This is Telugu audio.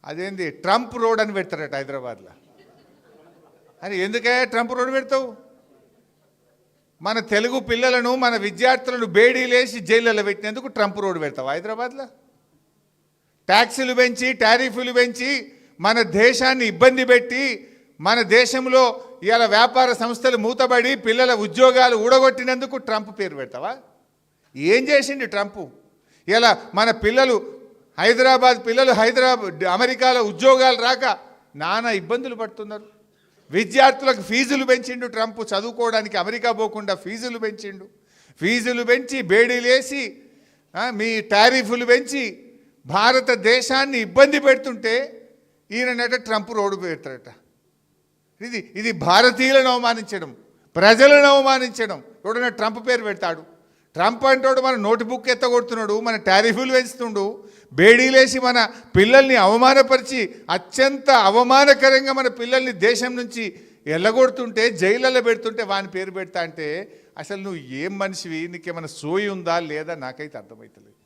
అదేంది ట్రంప్ రోడ్ అని పెడతారట హైదరాబాద్లో. అని ఎందుకే ట్రంప్ రోడ్ పెడతావు? మన తెలుగు పిల్లలను మన విద్యార్థులను బేడీలేసి జైళ్ళలో పెట్టినందుకు ట్రంప్ రోడ్ పెడతావు హైదరాబాద్లో? ట్యాక్సులు పెంచి టారిఫ్లు పెంచి మన దేశాన్ని ఇబ్బంది పెట్టి మన దేశంలో ఇలా వ్యాపార సంస్థలు మూతబడి పిల్లల ఉద్యోగాలు ఊడగొట్టినందుకు ట్రంప్ పేరు పెడతావా? ఏం చేసిండు ట్రంప్? ఇలా మన పిల్లలు హైదరాబాద్ పిల్లలు అమెరికాలో ఉద్యోగాలు రాక నానా ఇబ్బందులు పడుతున్నారు. విద్యార్థులకు ఫీజులు పెంచిండు ట్రంప్, చదువుకోవడానికి అమెరికా పోకుండా ఫీజులు పెంచిండు. ఫీజులు పెంచి బేడీలేసి మీ టారిఫ్లు పెంచి భారతదేశాన్ని ఇబ్బంది పెడుతుంటే ఈయనట ట్రంప్ రోడ్డు పెడతారట. ఇది భారతీయులను అవమానించడం, ప్రజలను అవమానించడం. ఎవడన్నా ట్రంప్ పేరు పెడతాడు? ట్రంప్ అంటాడు మన నోట్బుక్ ఎత్తగొడుతున్నాడు, మన టారిఫ్లు పెంచుతుండు, బేడీలేసి మన పిల్లల్ని అవమానపరిచి అత్యంత అవమానకరంగా మన పిల్లల్ని దేశం నుంచి ఎల్లగొడుతుంటే జైళ్ళలో పెడుతుంటే వాని పేరు పెడతా అంటే అసలు నువ్వు ఏం మనిషివి? నీకేమైనా సోయి ఉందా లేదా నాకైతే అర్థమవుతలేదు.